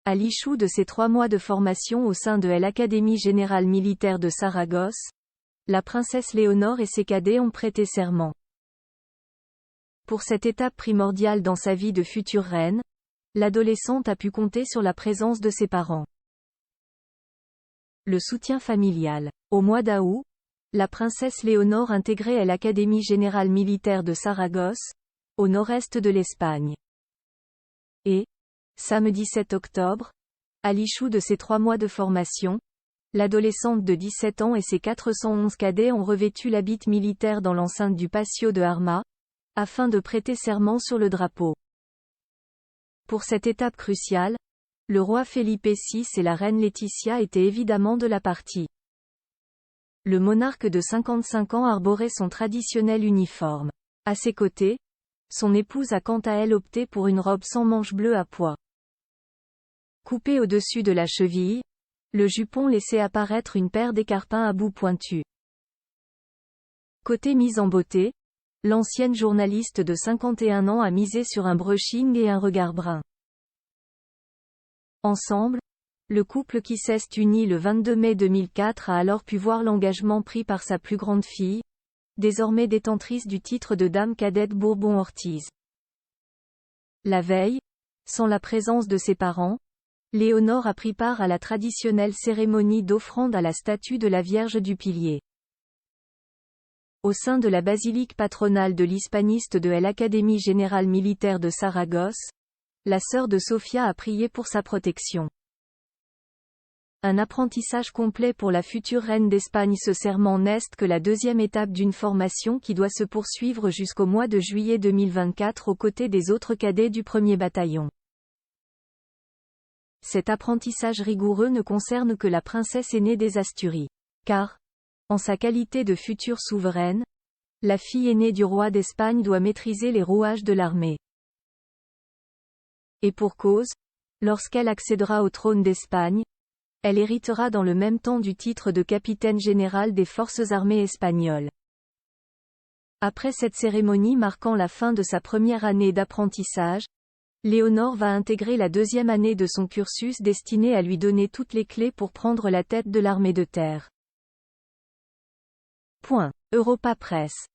À l'issue de ses 3 mois de formation au sein de l'Académie générale militaire de Saragosse, la princesse Léonore et ses cadets ont prêté serment. Pour cette étape primordiale dans sa vie de future reine, l'adolescente a pu compter sur la présence de ses parents. Le soutien familial. Au mois d'août, la princesse Léonore intégrait l'Académie générale militaire de Saragosse, au nord-est de l'Espagne. Et, samedi 7 octobre, à l'issue de ses 3 mois de formation, l'adolescente de 17 ans et ses 411 cadets ont revêtu l'habit militaire dans l'enceinte du Patio de Armas, afin de prêter serment sur le drapeau. Pour cette étape cruciale, le roi Felipe VI et la reine Laetitia étaient évidemment de la partie. Le monarque de 55 ans arborait son traditionnel uniforme. À ses côtés, son épouse a quant à elle opté pour une robe sans manches bleues à pois. Coupée au-dessus de la cheville, le jupon laissait apparaître une paire d'écarpins à bout pointu. Côté mise en beauté, l'ancienne journaliste de 51 ans a misé sur un brushing et un regard brun. Ensemble, le couple qui s'est uni le 22 mai 2004 a alors pu voir l'engagement pris par sa plus grande fille, désormais détentrice du titre de dame cadette Bourbon-Ortiz. La veille, sans la présence de ses parents, Léonore a pris part à la traditionnelle cérémonie d'offrande à la statue de la Vierge du Pilier. Au sein de la basilique patronale de l'hispaniste de l'Académie générale militaire de Saragosse, la sœur de Sofia a prié pour sa protection. Un apprentissage complet pour la future reine d'Espagne. Ce serment n'est que la deuxième étape d'une formation qui doit se poursuivre jusqu'au mois de juillet 2024 aux côtés des autres cadets du 1er bataillon. Cet apprentissage rigoureux ne concerne que la princesse aînée des Asturies. Car, en sa qualité de future souveraine, la fille aînée du roi d'Espagne doit maîtriser les rouages de l'armée. Et pour cause, lorsqu'elle accédera au trône d'Espagne, elle héritera dans le même temps du titre de capitaine général des forces armées espagnoles. Après cette cérémonie marquant la fin de sa première année d'apprentissage, Léonore va intégrer la deuxième année de son cursus destiné à lui donner toutes les clés pour prendre la tête de l'armée de terre. Europa Presse.